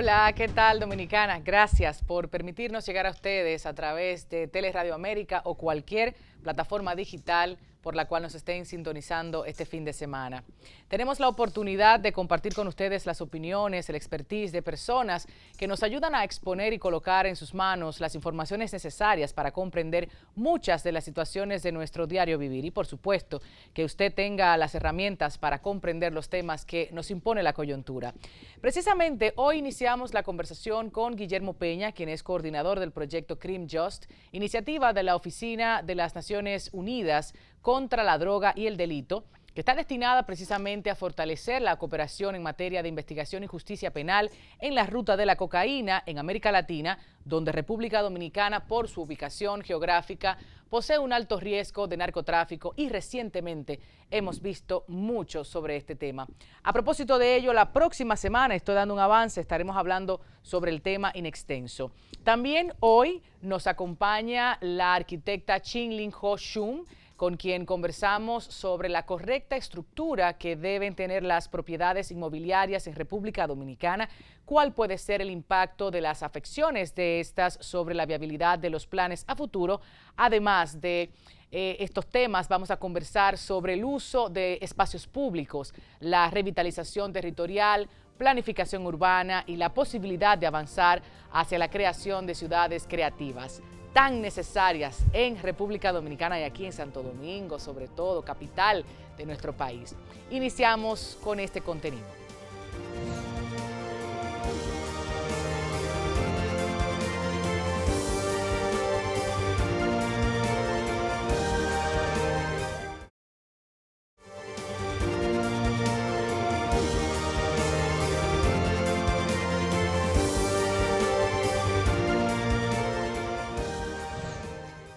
Hola, ¿qué tal, Dominicana? Gracias por permitirnos llegar a ustedes a través de Teleradio América o cualquier plataforma digital por la cual nos estén sintonizando este fin de semana. Tenemos la oportunidad de compartir con ustedes las opiniones, el expertise de personas que nos ayudan a exponer y colocar en sus manos las informaciones necesarias para comprender muchas de las situaciones de nuestro diario vivir y, por supuesto, que usted tenga las herramientas para comprender los temas que nos impone la coyuntura. Precisamente hoy iniciamos la conversación con Guillermo Peña, quien es coordinador del proyecto Crime Just, iniciativa de la Oficina de las Naciones Unidas contra la Droga y el Delito, que está destinada precisamente a fortalecer la cooperación en materia de investigación y justicia penal en la ruta de la cocaína en América Latina, donde República Dominicana, por su ubicación geográfica, posee un alto riesgo de narcotráfico y recientemente hemos visto mucho sobre este tema. A propósito de ello, la próxima semana, estoy dando un avance, estaremos hablando sobre el tema in extenso. También hoy nos acompaña la arquitecta Chin-Lin Ho Shum, con quien conversamos sobre la correcta estructura que deben tener las propiedades inmobiliarias en República Dominicana, cuál puede ser el impacto de las afecciones de estas sobre la viabilidad de los planes a futuro. Además de estos temas, vamos a conversar sobre el uso de espacios públicos, la revitalización territorial, planificación urbana y la posibilidad de avanzar hacia la creación de ciudades creativas, tan necesarias en República Dominicana y aquí en Santo Domingo, sobre todo, capital de nuestro país. Iniciamos con este contenido.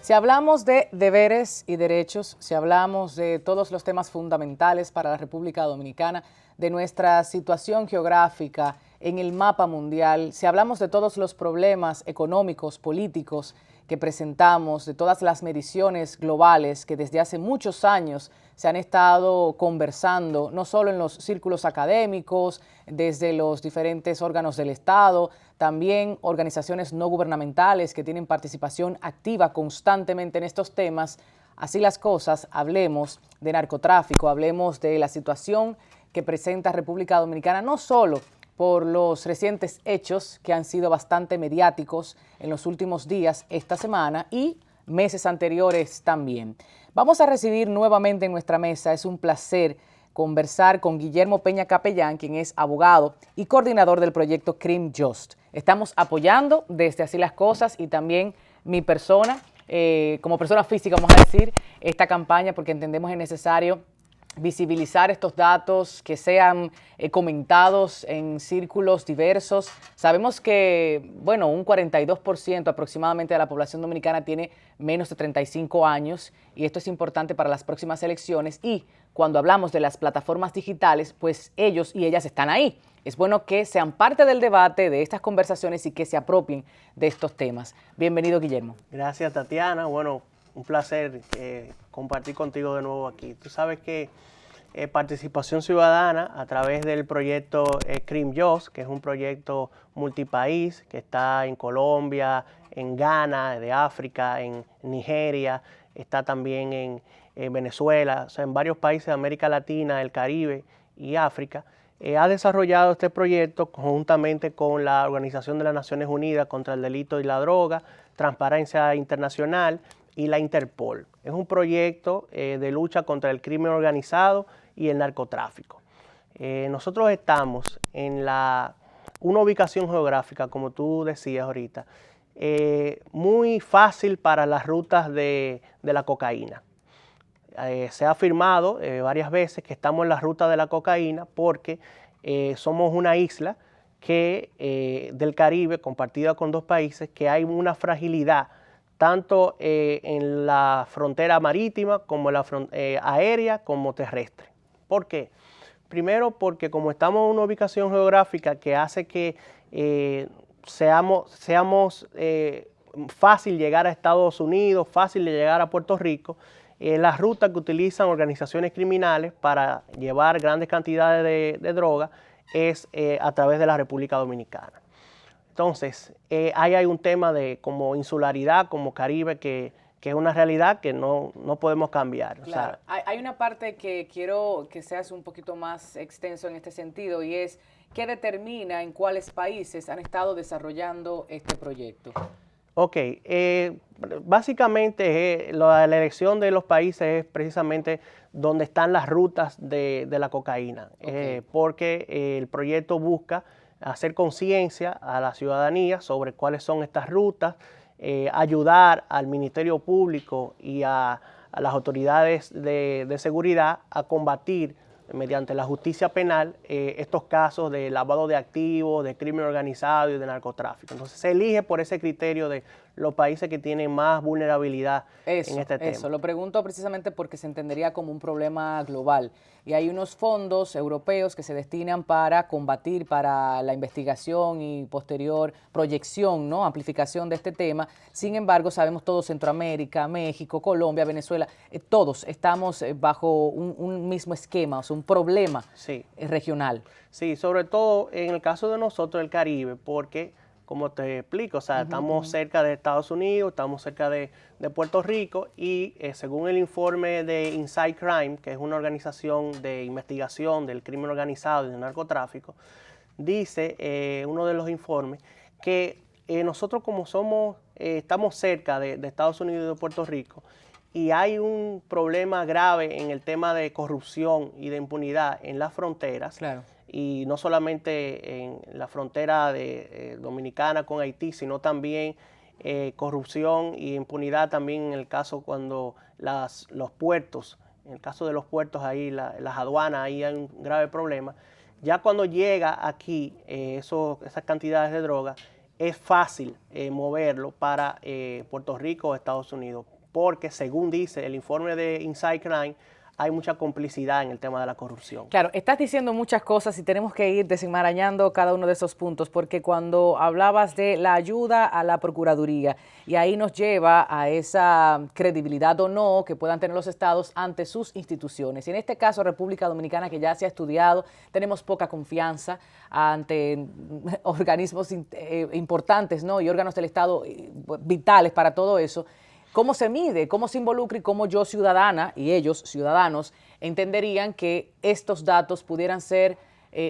Si hablamos de deberes y derechos, si hablamos de todos los temas fundamentales para la República Dominicana, de nuestra situación geográfica en el mapa mundial, si hablamos de todos los problemas económicos, políticos que presentamos, de todas las mediciones globales que desde hace muchos años se han estado conversando, no solo en los círculos académicos, desde los diferentes órganos del Estado, también organizaciones no gubernamentales que tienen participación activa constantemente en estos temas. Así las cosas, hablemos de narcotráfico, hablemos de la situación que presenta República Dominicana, no solo por los recientes hechos que han sido bastante mediáticos en los últimos días, esta semana y meses anteriores también. Vamos a recibir nuevamente en nuestra mesa, es un placer conversar con Guillermo Peña Capellán, quien es abogado y coordinador del proyecto Crime Just. Estamos apoyando desde Así las Cosas y también mi persona, como persona física, vamos a decir, esta campaña porque entendemos es necesario visibilizar estos datos, que sean comentados en círculos diversos. Sabemos que, bueno, un 42% aproximadamente de la población dominicana tiene menos de 35 años y esto es importante para las próximas elecciones y cuando hablamos de las plataformas digitales, pues ellos y ellas están ahí. Es bueno que sean parte del debate, de estas conversaciones y que se apropien de estos temas. Bienvenido, Guillermo. Gracias, Tatiana. Bueno, un placer compartir contigo de nuevo aquí. Tú sabes que participación ciudadana a través del proyecto Crime Just, que es un proyecto multipaís que está en Colombia, en Ghana, de África, en Nigeria, está también en Venezuela, o sea, en varios países de América Latina, el Caribe y África. Ha desarrollado este proyecto conjuntamente con la Organización de las Naciones Unidas contra el Delito y la Droga, Transparencia Internacional y la Interpol. Es un proyecto de lucha contra el crimen organizado y el narcotráfico. Nosotros estamos en una ubicación geográfica, como tú decías ahorita, muy fácil para las rutas de la cocaína. Se ha afirmado varias veces que estamos en la ruta de la cocaína porque somos una isla del Caribe compartida con dos países que hay una fragilidad tanto en la frontera marítima como en la aérea como terrestre. ¿Por qué? Primero porque como estamos en una ubicación geográfica que hace que seamos fácil llegar a Estados Unidos, fácil de llegar a Puerto Rico, la ruta que utilizan organizaciones criminales para llevar grandes cantidades de droga es a través de la República Dominicana. Entonces, ahí hay un tema de como insularidad, como Caribe, que es una realidad que no podemos cambiar. Claro, O sea, hay una parte que quiero que seas un poquito más extenso en este sentido y es qué determina en cuáles países han estado desarrollando este proyecto. ok, básicamente la elección de los países es precisamente donde están las rutas de la cocaína, Ok. porque el proyecto busca hacer conciencia a la ciudadanía sobre cuáles son estas rutas, ayudar al Ministerio Público y a las autoridades de seguridad a combatir mediante la justicia penal estos casos de lavado de activos, de crimen organizado y de narcotráfico. Entonces se elige por ese criterio de los países que tienen más vulnerabilidad en este tema. Eso, lo pregunto precisamente porque se entendería como un problema global y hay unos fondos europeos que se destinan para combatir, para la investigación y posterior proyección, ¿no? Amplificación de este tema. Sin embargo, sabemos todos Centroamérica, México, Colombia, Venezuela, todos estamos bajo un mismo esquema, o sea, un problema Sí. regional. Sí, sobre todo en el caso de nosotros, el Caribe, porque, como te explico, o sea, estamos cerca de Estados Unidos, estamos cerca de Puerto Rico y según el informe de Inside Crime, que es una organización de investigación del crimen organizado y del narcotráfico, dice uno de los informes que nosotros como somos, estamos cerca de Estados Unidos y de Puerto Rico, y hay un problema grave en el tema de corrupción y de impunidad en las fronteras, Claro. y no solamente en la frontera de, dominicana con Haití, sino también corrupción y impunidad también en el caso cuando los puertos, en el caso de los puertos ahí, las aduanas, ahí hay un grave problema. Ya cuando llega aquí esas cantidades de droga, es fácil moverlo para Puerto Rico o Estados Unidos, porque según dice el informe de Inside Crime, hay mucha complicidad en el tema de la corrupción. Claro, estás diciendo muchas cosas y tenemos que ir desenmarañando cada uno de esos puntos, porque cuando hablabas de la ayuda a la Procuraduría, y ahí nos lleva a esa credibilidad o no que puedan tener los estados ante sus instituciones. Y en este caso, República Dominicana, que ya se ha estudiado, tenemos poca confianza ante organismos importantes, ¿no? Y órganos del Estado vitales para todo eso. ¿Cómo se mide? ¿Cómo se involucra? Y cómo yo, ciudadana, y ellos, ciudadanos, entenderían que estos datos pudieran ser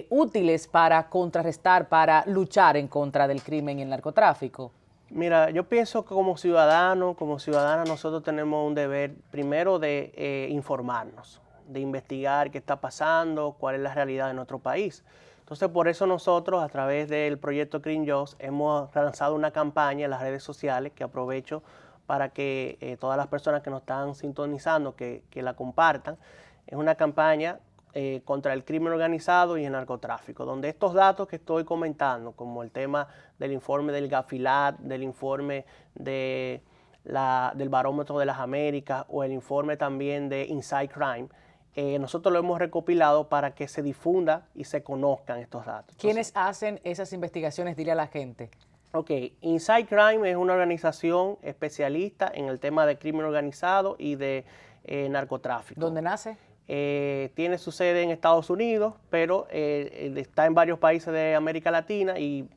útiles para contrarrestar, para luchar en contra del crimen y el narcotráfico. Mira, yo pienso que como ciudadano, como ciudadana, nosotros tenemos un deber primero de informarnos, de investigar qué está pasando, cuál es la realidad de nuestro país. Entonces, por eso nosotros, a través del proyecto Crim Jobs, hemos lanzado una campaña en las redes sociales que aprovecho para que todas las personas que nos están sintonizando, que la compartan. Es una campaña contra el crimen organizado y el narcotráfico, donde estos datos que estoy comentando, como el tema del informe del Gafilat, del informe del Barómetro de las Américas o el informe también de Inside Crime, nosotros lo hemos recopilado para que se difunda y se conozcan estos datos. ¿Quiénes hacen esas investigaciones? Dile a la gente. Ok, Inside Crime es una organización especialista en el tema de crimen organizado y de narcotráfico. ¿Dónde nace? Tiene su sede en Estados Unidos, pero está en varios países de América Latina y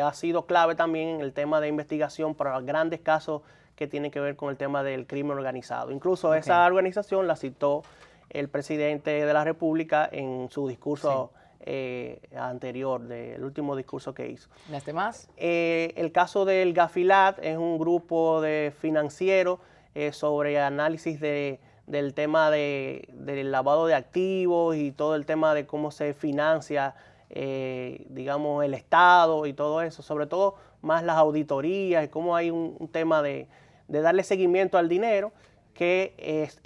ha sido clave también en el tema de investigación para grandes casos que tienen que ver con el tema del crimen organizado. Incluso esa organización la citó el presidente de la República en su discurso anterior, del último discurso que hizo. ¿Las demás? El caso del Gafilat es un grupo de financiero sobre análisis del tema del lavado de activos y todo el tema de cómo se financia, digamos, el Estado y todo eso, sobre todo más las auditorías y cómo hay un tema de darle seguimiento al dinero que es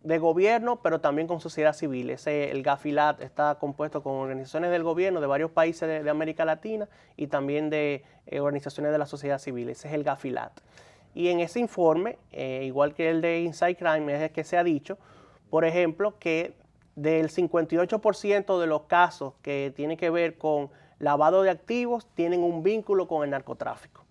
de gobierno, pero también con sociedad civil. El Gafilat está compuesto con organizaciones del gobierno de varios países de América Latina y también de organizaciones de la sociedad civil. Ese es el Gafilat. Y en ese informe, igual que el de Inside Crime, es el que se ha dicho, por ejemplo, que del 58% de los casos que tienen que ver con lavado de activos tienen un vínculo con el narcotráfico.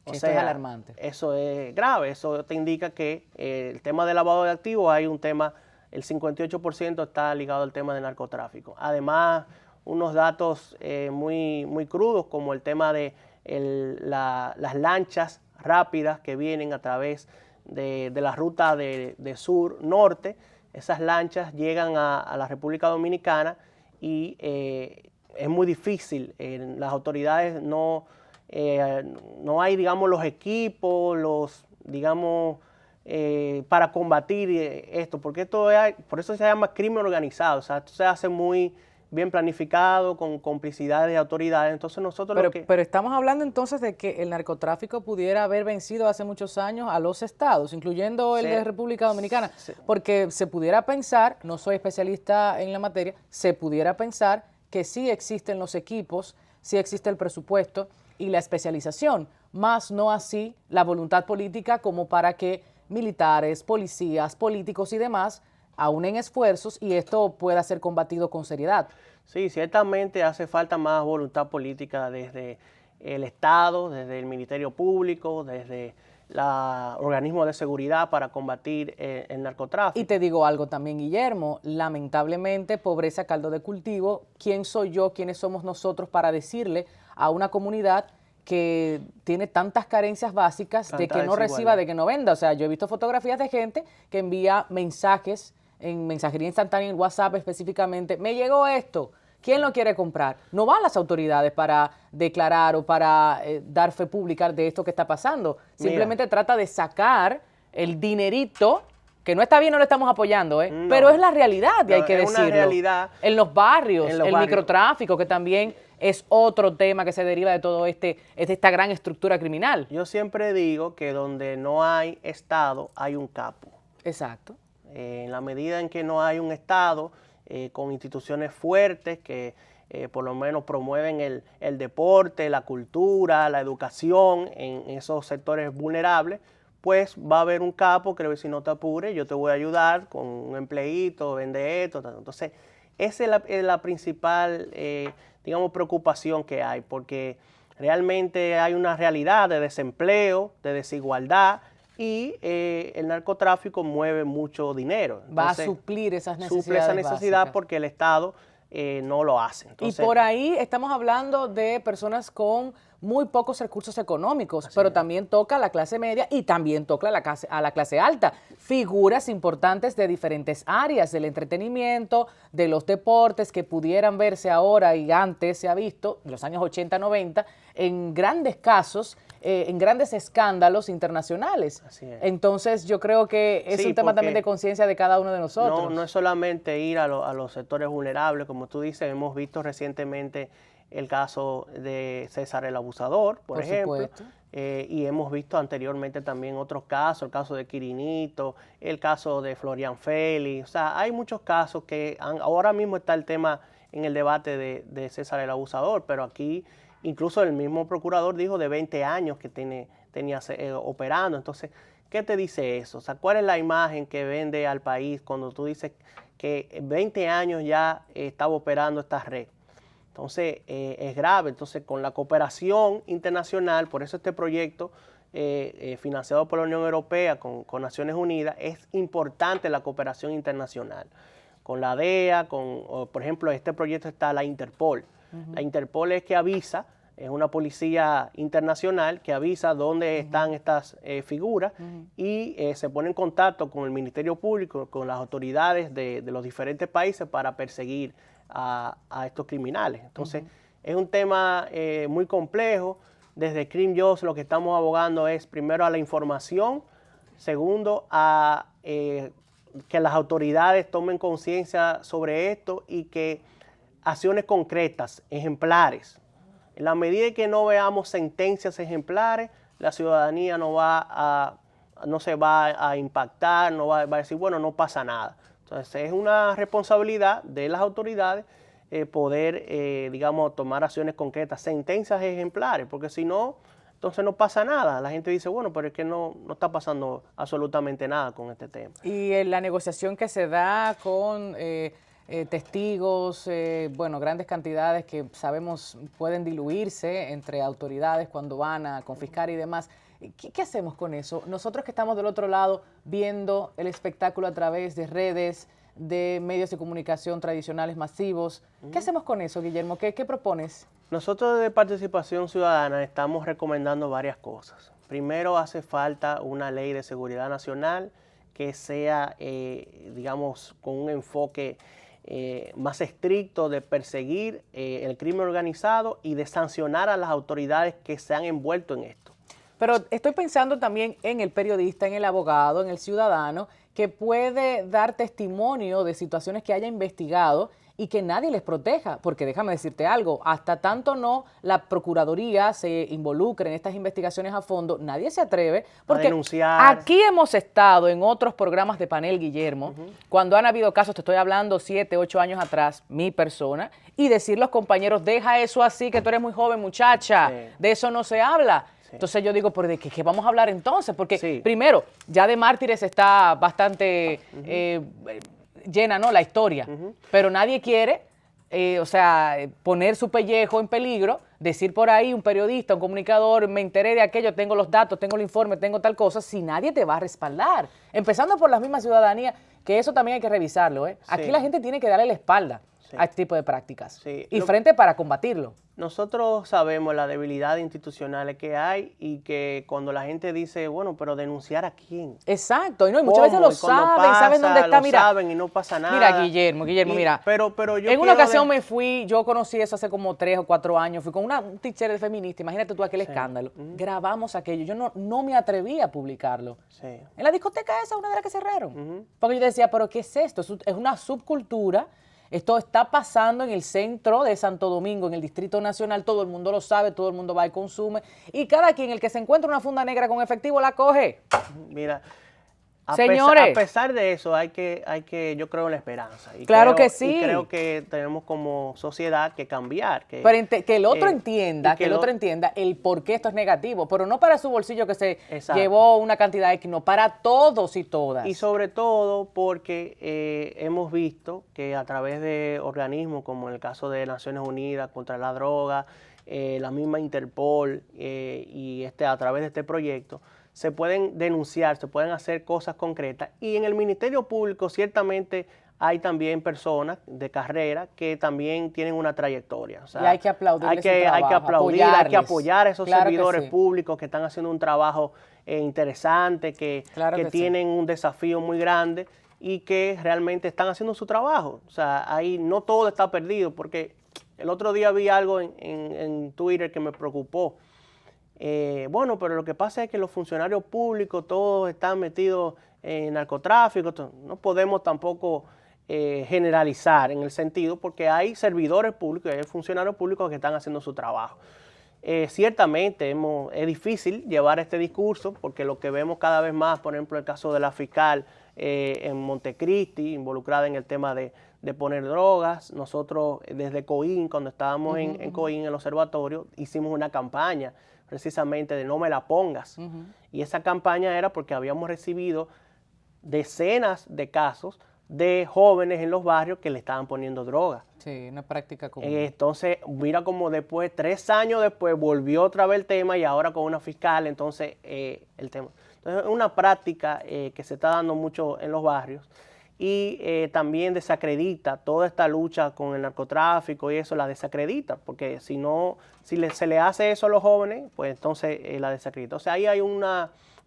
Esto es alarmante. Eso es grave, eso te indica que el tema del lavado de activos hay un tema, el 58% está ligado al tema del narcotráfico. Además, unos datos muy crudos, como el tema de las lanchas rápidas que vienen a través de la ruta de sur-norte. Esas lanchas llegan a la República Dominicana y es muy difícil. Las autoridades no hay, digamos, los equipos, para combatir esto, porque por eso se llama crimen organizado. O sea, esto se hace muy bien planificado, con complicidades de autoridades. Entonces nosotros pero estamos hablando entonces de que el narcotráfico pudiera haber vencido hace muchos años a los estados, incluyendo el de República Dominicana, porque se pudiera pensar, no soy especialista en la materia, se pudiera pensar que sí existen los equipos, sí existe el presupuesto y la especialización, más no así la voluntad política como para que militares, policías, políticos y demás aúnen esfuerzos y esto pueda ser combatido con seriedad. Sí, ciertamente hace falta más voluntad política desde el Estado, desde el Ministerio Público, desde los organismos de seguridad para combatir el narcotráfico. Y te digo algo también, Guillermo, lamentablemente pobreza caldo de cultivo. ¿Quién soy yo, quiénes somos nosotros para decirle a una comunidad que tiene tantas carencias básicas de que no reciba, de que no venda? O sea, yo he visto fotografías de gente que envía mensajes en mensajería instantánea, en WhatsApp específicamente, me llegó esto, ¿quién lo quiere comprar? No van las autoridades para declarar o para dar fe pública de esto que está pasando. Simplemente trata de sacar el dinerito, que no está bien, no lo estamos apoyando, no, pero es la realidad y hay que decirlo. Es una realidad. En los barrios, el microtráfico, que también es otro tema que se deriva de todo esta gran estructura criminal. Yo siempre digo que donde no hay Estado, hay un capo. Exacto. En la medida en que no hay un Estado con instituciones fuertes que por lo menos promueven el deporte, la cultura, la educación en esos sectores vulnerables, pues va a haber un capo que le va a decir, no te apures, yo te voy a ayudar con un empleíto, vende esto. Entonces, esa es la principal, digamos, preocupación que hay, porque realmente hay una realidad de desempleo, de desigualdad, y el narcotráfico mueve mucho dinero. Entonces, va a suplir esas necesidades suple esa necesidad básicas, porque el Estado no lo hace. Entonces, y por ahí estamos hablando de personas con muy pocos recursos económicos, pero también toca a la clase media y también toca a la clase alta. Figuras importantes de diferentes áreas, del entretenimiento, de los deportes, que pudieran verse ahora y antes se ha visto, en los años 80, 90, en grandes casos, en grandes escándalos internacionales. Así es. Entonces yo creo que es un tema también de conciencia de cada uno de nosotros. No es solamente ir a los sectores vulnerables, como tú dices, hemos visto recientemente el caso de César el Abusador, por ejemplo, y hemos visto anteriormente también otros casos, el caso de Quirinito, el caso de Florian Félix. O sea, hay muchos casos que ahora mismo está el tema en el debate de César el Abusador, pero aquí incluso el mismo procurador dijo de 20 años que tenía operando. Entonces, ¿qué te dice eso? O sea, ¿cuál es la imagen que vende al país cuando tú dices que 20 años ya estaba operando esta red? Entonces, es grave. Entonces, con la cooperación internacional, por eso este proyecto financiado por la Unión Europea con Naciones Unidas, es importante la cooperación internacional. Con la DEA, por ejemplo, este proyecto está la Interpol. La Interpol es que avisa, es una policía internacional que avisa dónde están estas figuras y se pone en contacto con el Ministerio Público, con las autoridades de los diferentes países para perseguir a estos criminales. Entonces, es un tema muy complejo. Desde CrimJoss lo que estamos abogando es, primero, a la información, segundo, a que las autoridades tomen conciencia sobre esto y que acciones concretas, ejemplares. En la medida en que no veamos sentencias ejemplares, la ciudadanía no se va a impactar, no va a decir, bueno, no pasa nada. Entonces, es una responsabilidad de las autoridades poder, digamos, tomar acciones concretas, sentencias ejemplares, porque si no, entonces no pasa nada. La gente dice, bueno, pero es que no está pasando absolutamente nada con este tema. Y la negociación que se da con testigos, bueno, grandes cantidades que sabemos pueden diluirse entre autoridades cuando van a confiscar y demás. ¿Qué hacemos con eso? Nosotros que estamos del otro lado viendo el espectáculo a través de redes, de medios de comunicación tradicionales masivos. ¿Qué hacemos con eso, Guillermo? ¿Qué propones? Nosotros de Participación Ciudadana estamos recomendando varias cosas. Primero, hace falta una ley de seguridad nacional que sea, digamos, con un enfoque más estricto de perseguir el crimen organizado y de sancionar a las autoridades que se han envuelto en esto. Pero estoy pensando también en el periodista, en el abogado, en el ciudadano, que puede dar testimonio de situaciones que haya investigado y que nadie les proteja, porque déjame decirte algo, hasta tanto no la Procuraduría se involucre en estas investigaciones a fondo, nadie se atreve, porque a denunciar. Aquí hemos estado en otros programas de panel, Guillermo, cuando han habido casos, te estoy hablando 7, 8 años atrás, mi persona, y decir los compañeros, deja eso así, que tú eres muy joven, muchacha, de eso no se habla. Entonces yo digo, ¿pero de qué vamos a hablar entonces? Porque primero, ya de mártires está bastante llena, ¿no?, la historia, pero nadie quiere, poner su pellejo en peligro, decir por ahí un periodista, un comunicador, me enteré de aquello, tengo los datos, tengo el informe, tengo tal cosa, si nadie te va a respaldar. Empezando por la misma ciudadanía, que eso también hay que revisarlo, ¿eh? Aquí la gente tiene que darle la espalda a este tipo de prácticas y frente para combatirlo. Nosotros sabemos la debilidad institucional que hay y que cuando la gente dice, bueno, pero ¿denunciar a quién? Exacto, y muchas veces lo saben, saben dónde está, mira. Saben y no pasa nada. Mira, Guillermo, mira. Pero yo en una ocasión me fui, yo conocí eso hace como 3 o 4 años, fui con un teacher de feminista, imagínate tú aquel escándalo. Grabamos aquello, yo no me atreví a publicarlo. En la discoteca esa, una de las que cerraron. Porque yo decía, pero ¿qué es esto? Es una subcultura. Esto está pasando en el centro de Santo Domingo, en el Distrito Nacional, todo el mundo lo sabe, todo el mundo va y consume, y cada quien, el que se encuentra una funda negra con efectivo, la coge. Mira, señores, a pesar de eso, hay que yo creo en la esperanza. Y claro que sí. Y creo que tenemos como sociedad que cambiar. Pero que el otro entienda, que el otro entienda el por qué esto es negativo, pero no para su bolsillo que se llevó una cantidad X, no, para todos y todas. Y sobre todo porque hemos visto que a través de organismos como en el caso de Naciones Unidas contra la droga, la misma Interpol y a través de este proyecto, se pueden denunciar, se pueden hacer cosas concretas. Y en el Ministerio Público ciertamente hay también personas de carrera que también tienen una trayectoria. O sea, y hay que aplaudirles hay que aplaudir, hay que apoyar a esos servidores públicos que están haciendo un trabajo interesante, que tienen un desafío muy grande y que realmente están haciendo su trabajo. O sea, ahí no todo está perdido, porque el otro día vi algo en Twitter que me preocupó. Bueno, pero lo que pasa es que los funcionarios públicos todos están metidos en narcotráfico. No podemos tampoco generalizar en el sentido, porque hay servidores públicos y hay funcionarios públicos que están haciendo su trabajo. Ciertamente es difícil llevar este discurso, porque lo que vemos cada vez más, por ejemplo, el caso de la fiscal en Montecristi, involucrada en el tema de poner drogas. Nosotros desde COIN, cuando estábamos en COIN, en el observatorio, hicimos una campaña precisamente de no me la pongas. Y esa campaña era porque habíamos recibido decenas de casos de jóvenes en los barrios que le estaban poniendo droga. Sí, una práctica común. Entonces, mira como después, 3 años después, volvió otra vez el tema y ahora con una fiscal, entonces, el tema. Entonces, es una práctica que se está dando mucho en los barrios y también desacredita toda esta lucha con el narcotráfico y eso, la desacredita, porque si se le hace eso a los jóvenes, pues entonces la desacredita. O sea, ahí hay un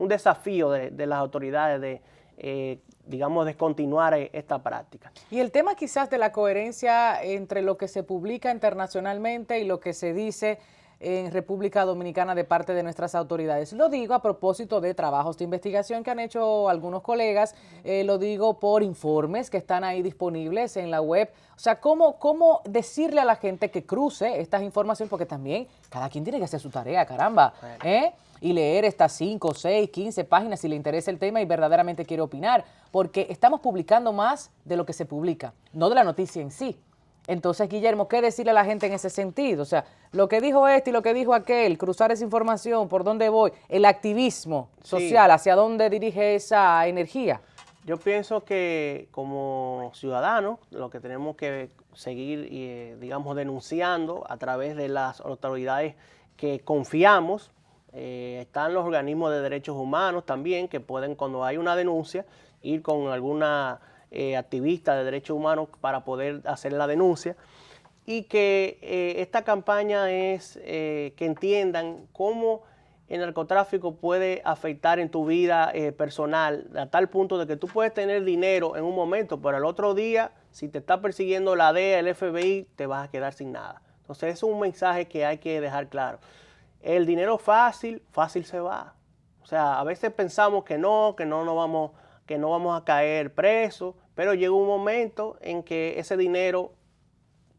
desafío de las autoridades de digamos, descontinuar esta práctica. Y el tema quizás de la coherencia entre lo que se publica internacionalmente y lo que se dice en República Dominicana de parte de nuestras autoridades. Lo digo a propósito de trabajos de investigación que han hecho algunos colegas, lo digo por informes que están ahí disponibles en la web. O sea, ¿cómo decirle a la gente que cruce estas informaciones? Porque también cada quien tiene que hacer su tarea, caramba, y leer estas 5, 6, 15 páginas si le interesa el tema y verdaderamente quiere opinar, porque estamos publicando más de lo que se publica, no de la noticia en sí. Entonces, Guillermo, ¿qué decirle a la gente en ese sentido? O sea, lo que dijo este y lo que dijo aquel, cruzar esa información, por dónde voy, el activismo social, ¿hacia dónde dirige esa energía? Yo pienso que como ciudadanos, lo que tenemos que seguir, digamos, denunciando a través de las autoridades que confiamos, están los organismos de derechos humanos también, que pueden, cuando hay una denuncia, ir con alguna activistas de derechos humanos para poder hacer la denuncia. Y que esta campaña es que entiendan cómo el narcotráfico puede afectar en tu vida personal, a tal punto de que tú puedes tener dinero en un momento, pero al otro día, si te está persiguiendo la DEA, el FBI, te vas a quedar sin nada. Entonces, es un mensaje que hay que dejar claro. El dinero fácil, fácil se va. O sea, a veces pensamos que no vamos a caer presos, pero llega un momento en que ese dinero,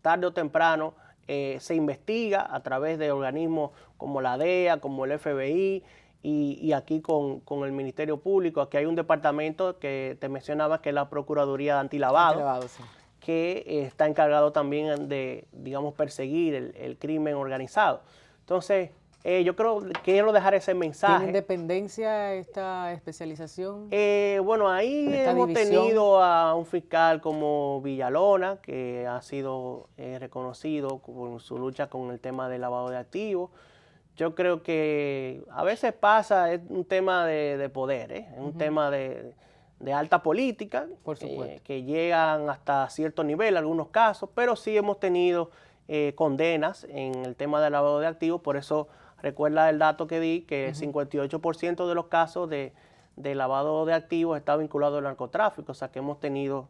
tarde o temprano, se investiga a través de organismos como la DEA, como el FBI y aquí con el Ministerio Público. Aquí hay un departamento que te mencionaba, que es la Procuraduría de Antilavado, sí, que está encargado también de, digamos, perseguir el crimen organizado. Entonces, yo quiero dejar ese mensaje. ¿Tiene independencia esta especialización? Bueno, ahí hemos tenido a un fiscal como Villalona, que ha sido reconocido por su lucha con el tema del lavado de activos. Yo creo que a veces pasa, es un tema de poder, es un tema de alta política, por supuesto, que llegan hasta cierto nivel, algunos casos, pero sí hemos tenido condenas en el tema del lavado de activos. Por eso recuerda el dato que di, que el 58% de los casos de lavado de activos está vinculado al narcotráfico, o sea que hemos tenido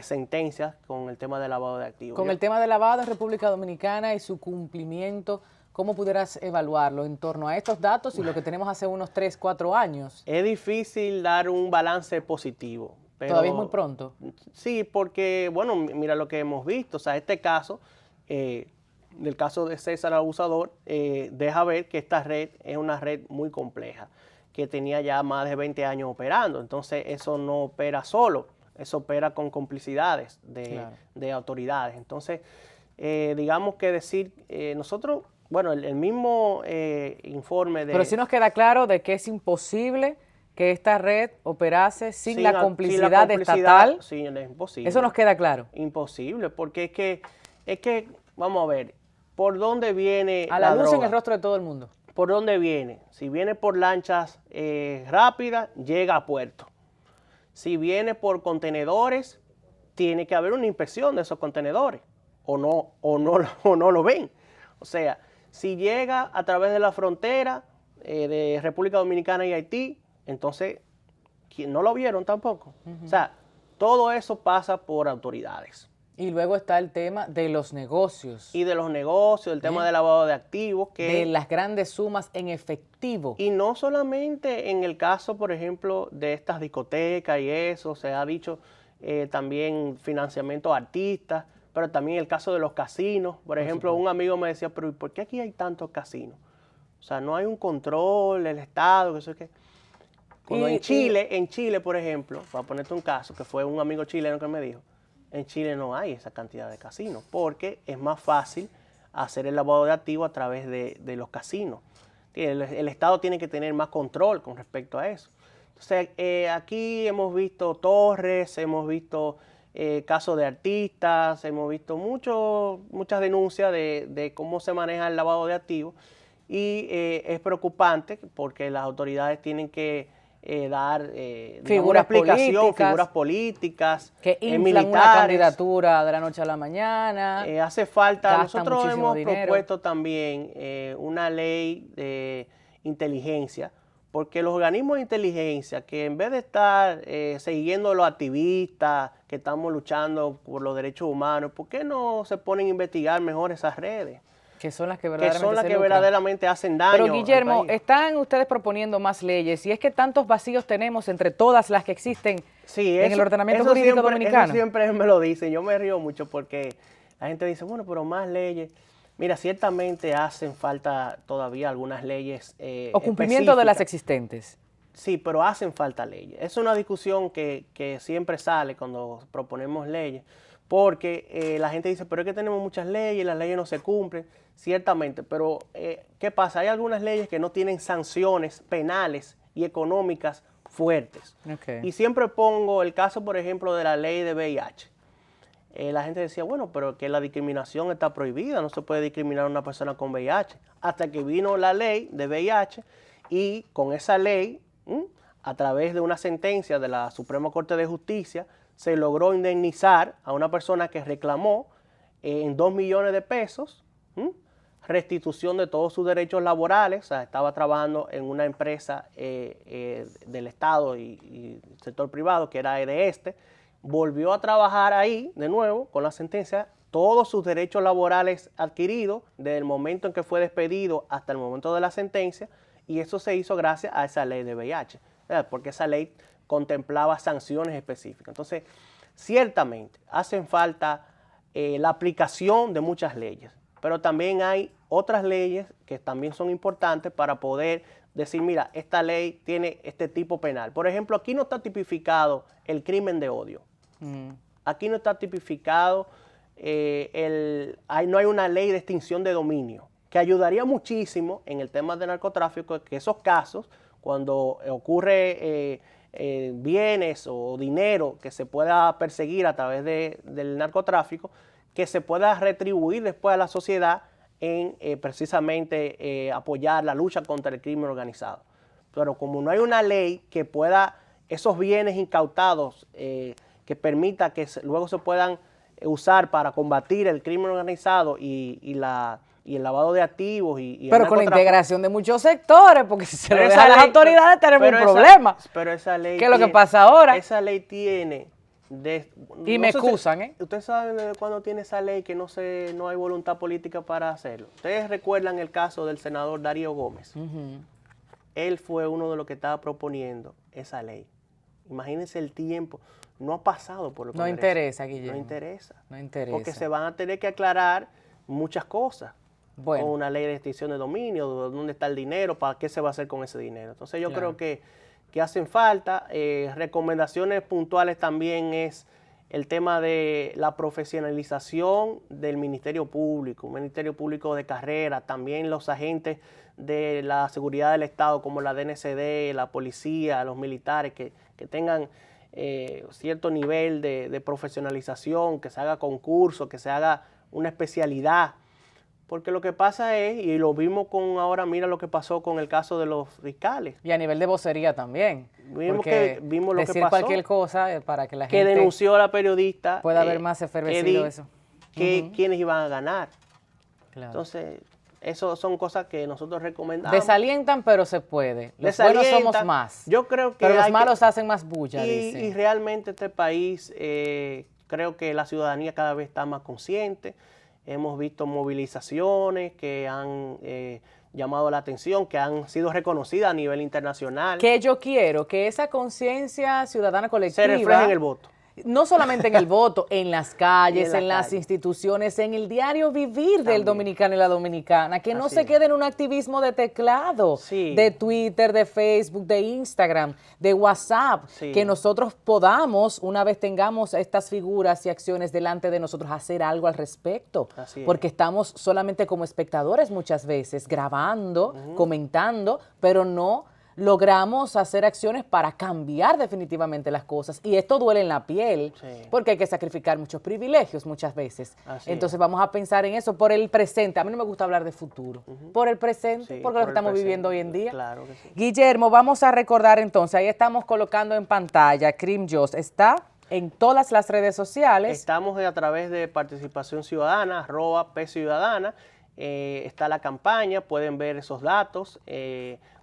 sentencias con el tema del lavado de activos. Con el tema del lavado en República Dominicana y su cumplimiento, ¿cómo pudieras evaluarlo en torno a estos datos y lo que tenemos hace unos 3, 4 años? Es difícil dar un balance positivo. Pero ¿todavía es muy pronto? Sí, porque, bueno, mira lo que hemos visto. O sea, este caso, del caso de César Abusador, deja ver que esta red es una red muy compleja, que tenía ya más de 20 años operando. Entonces, eso no opera solo, eso opera con complicidades de autoridades. Entonces, digamos que decir, nosotros, bueno, el mismo informe de... Pero sí nos queda claro de que es imposible que esta red operase sin la complicidad estatal. Sí, es imposible. Eso nos queda claro. Imposible, porque es que, vamos a ver, ¿por dónde viene a la luz droga? En el rostro de todo el mundo. ¿Por dónde viene? Si viene por lanchas rápidas, llega a puerto. Si viene por contenedores, tiene que haber una inspección de esos contenedores, o no lo ven. O sea, si llega a través de la frontera de República Dominicana y Haití, entonces, no lo vieron tampoco. O sea, todo eso pasa por autoridades. Y luego está el tema de los negocios. Y de los negocios, el tema del lavado de activos. De las grandes sumas en efectivo. Y no solamente en el caso, por ejemplo, de estas discotecas y eso, se ha dicho también financiamiento a artistas, pero también el caso de los casinos. Por ejemplo, un amigo me decía, pero ¿por qué aquí hay tantos casinos? O sea, no hay un control, el Estado, que eso es que... Cuando en Chile, por ejemplo, para ponerte un caso, que fue un amigo chileno que me dijo, en Chile no hay esa cantidad de casinos, porque es más fácil hacer el lavado de activos a través de los casinos. El Estado tiene que tener más control con respecto a eso. Entonces, aquí hemos visto torres, hemos visto casos de artistas, hemos visto muchas denuncias de cómo se maneja el lavado de activos, y es preocupante porque las autoridades tienen que dar figuras políticas que inflan una candidatura de la noche a la mañana. Hace falta, nosotros hemos propuesto también una ley de inteligencia, porque los organismos de inteligencia, que en vez de estar siguiendo a los activistas que estamos luchando por los derechos humanos, ¿por qué no se ponen a investigar mejor esas redes? Que son las que verdaderamente, verdaderamente hacen daño. Pero Guillermo, están ustedes proponiendo más leyes, y es que tantos vacíos tenemos entre todas las que existen en el ordenamiento jurídico dominicano. Eso siempre me lo dicen, yo me río mucho porque la gente dice, bueno, pero más leyes. Mira, ciertamente hacen falta todavía algunas leyes o cumplimiento de las existentes. Sí, pero hacen falta leyes. Es una discusión que siempre sale cuando proponemos leyes, porque la gente dice, pero es que tenemos muchas leyes, las leyes no se cumplen. Ciertamente, pero ¿qué pasa? Hay algunas leyes que no tienen sanciones penales y económicas fuertes. Y siempre pongo el caso, por ejemplo, de la ley de VIH. La gente decía, bueno, pero que la discriminación está prohibida, no se puede discriminar a una persona con VIH. Hasta que vino la ley de VIH, y con esa ley, a través de una sentencia de la Suprema Corte de Justicia, se logró indemnizar a una persona que reclamó en 2 millones de pesos, restitución de todos sus derechos laborales. O sea, estaba trabajando en una empresa del Estado y sector privado, que era EDESTE, volvió a trabajar ahí de nuevo con la sentencia, todos sus derechos laborales adquiridos desde el momento en que fue despedido hasta el momento de la sentencia, y eso se hizo gracias a esa ley de VIH, porque esa ley contemplaba sanciones específicas. Entonces, ciertamente hacen falta la aplicación de muchas leyes, pero también hay otras leyes que también son importantes para poder decir, mira, esta ley tiene este tipo penal. Por ejemplo, aquí no está tipificado el crimen de odio. Aquí no está tipificado, no hay una ley de extinción de dominio, que ayudaría muchísimo en el tema de narcotráfico, que esos casos, cuando ocurre bienes o dinero que se pueda perseguir a través del narcotráfico, que se pueda retribuir después a la sociedad en precisamente apoyar la lucha contra el crimen organizado. Pero como no hay una ley que pueda, esos bienes incautados, que permita que luego se puedan usar para combatir el crimen organizado y el lavado de activos pero con la integración de muchos sectores, porque si se lo dejan las autoridades tenemos un problema. Pero esa ley ¿qué es lo que pasa ahora? Esa ley tiene... y me excusan, Ustedes saben desde cuándo tiene esa ley que no hay voluntad política para hacerlo. Ustedes recuerdan el caso del senador Darío Gómez. Él fue uno de los que estaba proponiendo esa ley. Imagínense el tiempo. No ha pasado por el Congreso. No interesa, Guillermo. No interesa. No interesa. Porque se van a tener que aclarar muchas cosas. Bueno. Con una ley de extinción de dominio, dónde está el dinero, para qué se va a hacer con ese dinero. Entonces yo creo que hacen falta. Recomendaciones puntuales también es el tema de la profesionalización del Ministerio Público, un Ministerio Público de carrera, también los agentes de la seguridad del Estado como la DNCD, la policía, los militares, que tengan cierto nivel de profesionalización, que se haga concurso, que se haga una especialidad. Porque lo que pasa es, y lo vimos ahora, mira lo que pasó con el caso de los fiscales. Y a nivel de vocería también. Vimos lo que decir pasó. cualquier cosa para que la gente... Que denunció a la periodista. Pueda haber más efervescido eso. ¿Quiénes iban a ganar? Claro. Entonces, eso son cosas que nosotros recomendamos. Desalientan, pero se puede. Los buenos somos más. Yo creo que pero los malos hacen más bulla, dicen. Y realmente este país, creo que la ciudadanía cada vez está más consciente. Hemos visto movilizaciones que han llamado la atención, que han sido reconocidas a nivel internacional. Que yo quiero que esa conciencia ciudadana colectiva... se refleje en el voto. No solamente en el voto, en las calles, en las instituciones, en el diario vivir del dominicano y la dominicana, que no se quede en un activismo de teclado, de Twitter, de Facebook, de Instagram, de WhatsApp, que nosotros podamos, una vez tengamos estas figuras y acciones delante de nosotros, hacer algo al respecto, porque estamos solamente como espectadores muchas veces, grabando, comentando, pero no logramos hacer acciones para cambiar definitivamente las cosas. Y esto duele en la piel, porque hay que sacrificar muchos privilegios muchas veces. Entonces vamos a pensar en eso por el presente. A mí no me gusta hablar de futuro. Por el presente, porque lo que estamos viviendo hoy en día. Claro que sí. Guillermo, vamos a recordar entonces, ahí estamos colocando en pantalla, Crim Just está en todas las redes sociales. Estamos a través de Participación Ciudadana, @PCiudadana. Está la campaña, pueden ver esos datos.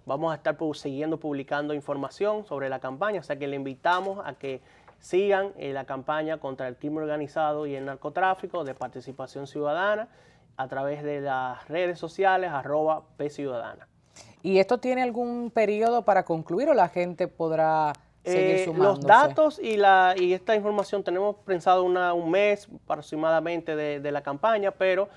Vamos a estar siguiendo publicando información sobre la campaña, o sea que le invitamos a que sigan la campaña contra el crimen organizado y el narcotráfico de Participación Ciudadana a través de las redes sociales @PCiudadana. ¿Y esto tiene algún periodo para concluir o la gente podrá seguir sumándose? Los datos y esta información tenemos pensado un mes aproximadamente de la campaña, pero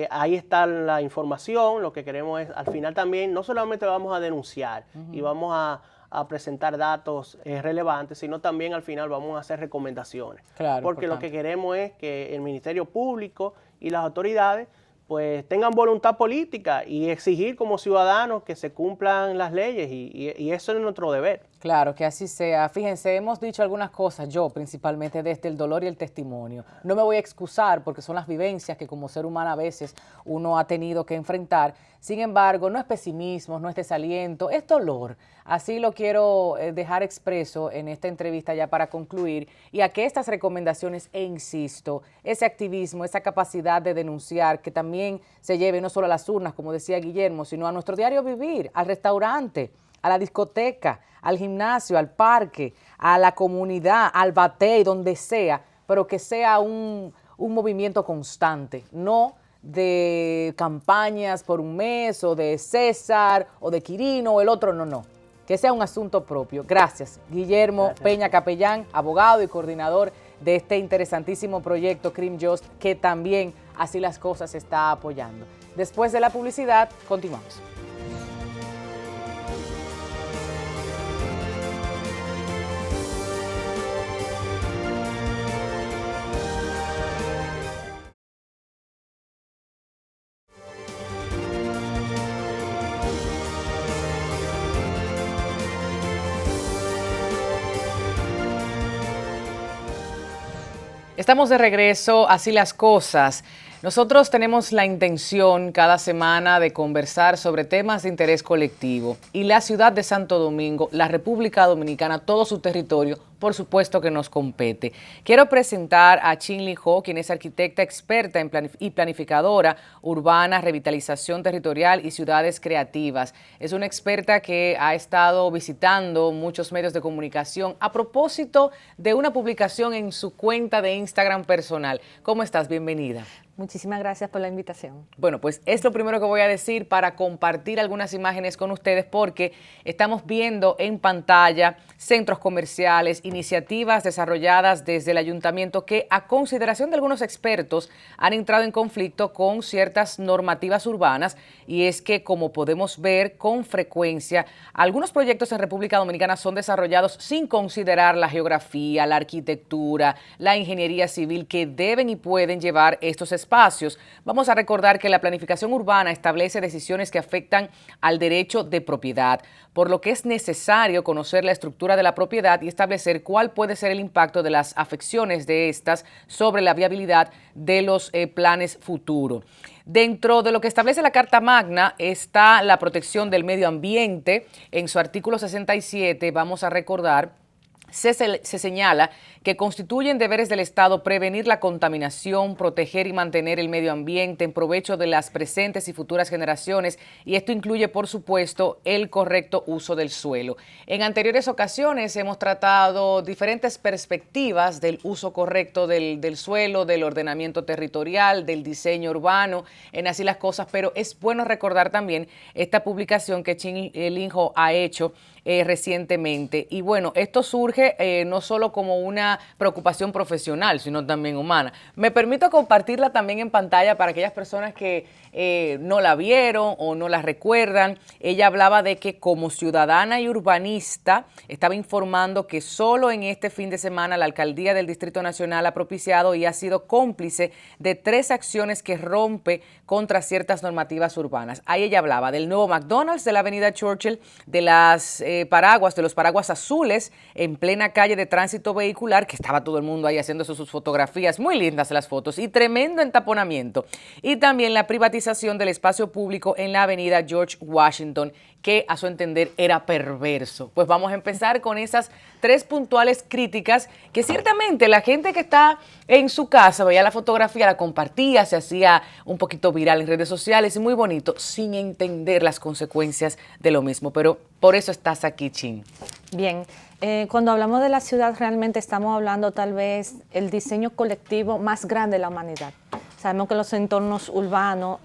ahí está la información. Lo que queremos es, al final también, no solamente vamos a denunciar y vamos a presentar datos relevantes, sino también al final vamos a hacer recomendaciones. Porque lo que queremos es que el Ministerio Público y las autoridades pues tengan voluntad política y exigir como ciudadanos que se cumplan las leyes y eso es nuestro deber. Claro, que así sea. Fíjense, hemos dicho algunas cosas, yo principalmente desde el dolor y el testimonio. No me voy a excusar porque son las vivencias que como ser humano a veces uno ha tenido que enfrentar. Sin embargo, no es pesimismo, no es desaliento, es dolor. Así lo quiero dejar expreso en esta entrevista ya para concluir y a que estas recomendaciones, e insisto, ese activismo, esa capacidad de denunciar, que también se lleve no solo a las urnas, como decía Guillermo, sino a nuestro diario vivir, al restaurante, a la discoteca, al gimnasio, al parque, a la comunidad, al batey, donde sea, pero que sea un movimiento constante, no de campañas por un mes o de César o de Quirino o el otro, no, que sea un asunto propio. Gracias, Guillermo Peña Capellán, abogado y coordinador de este interesantísimo proyecto Crime Just, que también Así las Cosas está apoyando. Después de la publicidad, continuamos. Estamos de regreso, Así las Cosas. Nosotros tenemos la intención cada semana de conversar sobre temas de interés colectivo y la ciudad de Santo Domingo, la República Dominicana, todo su territorio, por supuesto que nos compete. Quiero presentar a Chin Lee Ho, quien es arquitecta experta y planificadora urbana, revitalización territorial y ciudades creativas. Es una experta que ha estado visitando muchos medios de comunicación a propósito de una publicación en su cuenta de Instagram personal. ¿Cómo estás? Bienvenida. Muchísimas gracias por la invitación. Bueno, pues es lo primero que voy a decir para compartir algunas imágenes con ustedes porque estamos viendo en pantalla centros comerciales, iniciativas desarrolladas desde el ayuntamiento que a consideración de algunos expertos han entrado en conflicto con ciertas normativas urbanas y es que como podemos ver con frecuencia algunos proyectos en República Dominicana son desarrollados sin considerar la geografía, la arquitectura, la ingeniería civil que deben y pueden llevar estos espacios. Vamos a recordar que la planificación urbana establece decisiones que afectan al derecho de propiedad, por lo que es necesario conocer la estructura de la propiedad y establecer cuál puede ser el impacto de las afecciones de estas sobre la viabilidad de los planes futuros. Dentro de lo que establece la Carta Magna está la protección del medio ambiente. En su artículo 67 vamos a recordar se señala que constituyen deberes del Estado prevenir la contaminación, proteger y mantener el medio ambiente en provecho de las presentes y futuras generaciones, y esto incluye, por supuesto, el correcto uso del suelo. En anteriores ocasiones hemos tratado diferentes perspectivas del uso correcto del suelo, del ordenamiento territorial, del diseño urbano, en Así las Cosas, pero es bueno recordar también esta publicación que Chin Lee Ho ha hecho recientemente. Y bueno, esto surge no solo como una preocupación profesional, sino también humana. Me permito compartirla también en pantalla para aquellas personas que no la vieron o no la recuerdan. Ella hablaba de que como ciudadana y urbanista estaba informando que solo en este fin de semana la Alcaldía del Distrito Nacional ha propiciado y ha sido cómplice de 3 acciones que rompe contra ciertas normativas urbanas. Ahí ella hablaba del nuevo McDonald's de la avenida Churchill, de de los paraguas azules en plena calle de tránsito vehicular, que estaba todo el mundo ahí haciendo sus fotografías, muy lindas las fotos y tremendo entaponamiento. Y también la privatización del espacio público en la avenida George Washington, que a su entender era perverso. Pues vamos a empezar con esas 3 puntuales críticas que ciertamente la gente que está en su casa veía la fotografía, la compartía, se hacía un poquito viral en redes sociales y muy bonito, sin entender las consecuencias de lo mismo. Pero por eso estás aquí, Chin. Bien, cuando hablamos de la ciudad realmente estamos hablando tal vez el diseño colectivo más grande de la humanidad. Sabemos que los entornos urbanos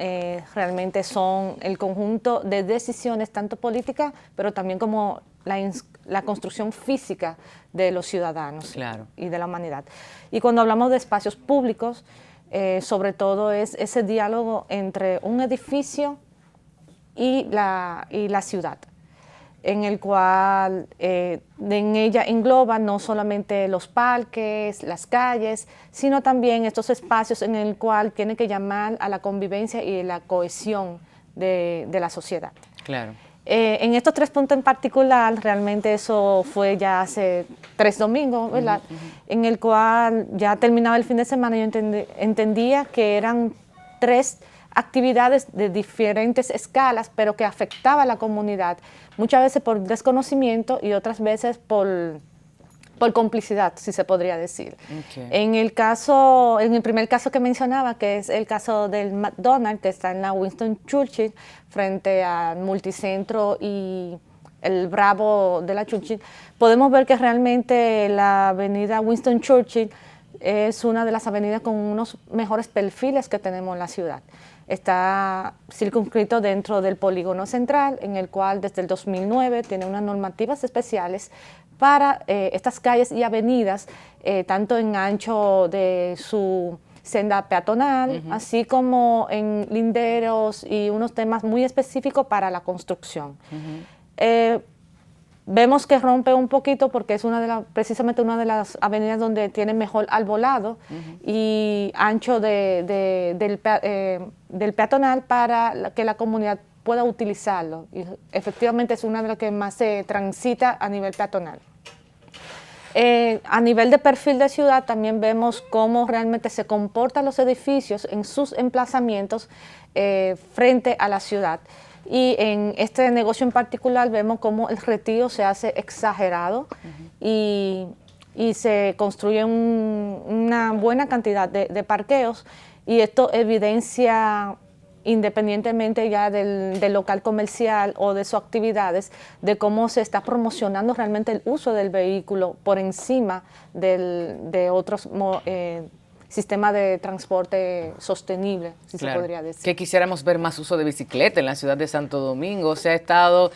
realmente son el conjunto de decisiones, tanto políticas, pero también como la construcción física de los ciudadanos, claro, y de la humanidad. Y cuando hablamos de espacios públicos, sobre todo es ese diálogo entre un edificio y la ciudad, en el cual en ella engloba no solamente los parques, las calles, sino también estos espacios en el cual tiene que llamar a la convivencia y la cohesión de la sociedad. Claro. En estos 3 puntos en particular, realmente eso fue ya hace 3 domingos, ¿verdad? En el cual ya terminaba el fin de semana, yo entendía que eran 3 actividades de diferentes escalas, pero que afectaba a la comunidad, muchas veces por desconocimiento y otras veces por complicidad, si se podría decir. Okay. En el primer caso que mencionaba, que es el caso del McDonald's, que está en la Winston Churchill, frente al Multicentro y el Bravo de la Churchill, podemos ver que realmente la avenida Winston Churchill es una de las avenidas con unos mejores perfiles que tenemos en la ciudad. Está circunscrito dentro del polígono central, en el cual desde el 2009 tiene unas normativas especiales para estas calles y avenidas, tanto en ancho de su senda peatonal, así como en linderos y unos temas muy específicos para la construcción. Vemos que rompe un poquito porque es precisamente una de las avenidas donde tiene mejor arbolado y ancho del peatonal para que la comunidad pueda utilizarlo. Y efectivamente es una de las que más se transita a nivel peatonal. A nivel de perfil de ciudad también vemos cómo realmente se comportan los edificios en sus emplazamientos frente a la ciudad. Y en este negocio en particular vemos cómo el retiro se hace exagerado y se construye una buena cantidad de parqueos, y esto evidencia, independientemente ya del local comercial o de sus actividades, de cómo se está promocionando realmente el uso del vehículo por encima de otros sistemas de transporte sostenible, si se podría decir. Que quisiéramos ver más uso de bicicleta en la ciudad de Santo Domingo. Se ha estado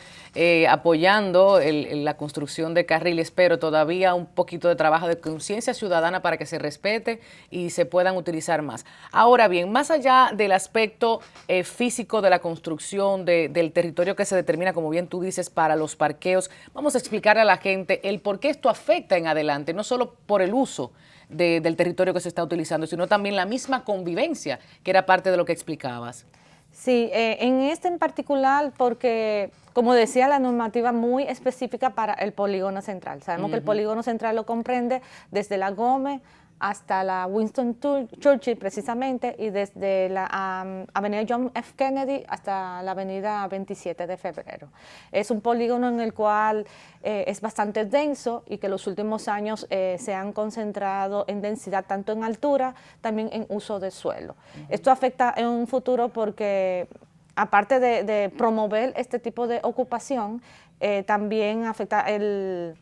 apoyando la construcción de carriles, pero todavía un poquito de trabajo de conciencia ciudadana para que se respete y se puedan utilizar más. Ahora bien, más allá del aspecto físico de la construcción, del territorio que se determina, como bien tú dices, para los parqueos, vamos a explicarle a la gente el por qué esto afecta en adelante, no solo por el uso del territorio que se está utilizando, sino también la misma convivencia, que era parte de lo que explicabas. Sí, en este en particular porque, como decía, la normativa muy específica para el polígono central. Sabemos que el polígono central lo comprende desde la Gómez hasta la Winston Churchill precisamente, y desde la avenida John F. Kennedy hasta la avenida 27 de febrero. Es un polígono en el cual es bastante denso y que en los últimos años se han concentrado en densidad tanto en altura, también en uso de suelo. Esto afecta en un futuro porque, aparte de promover este tipo de ocupación, también afecta el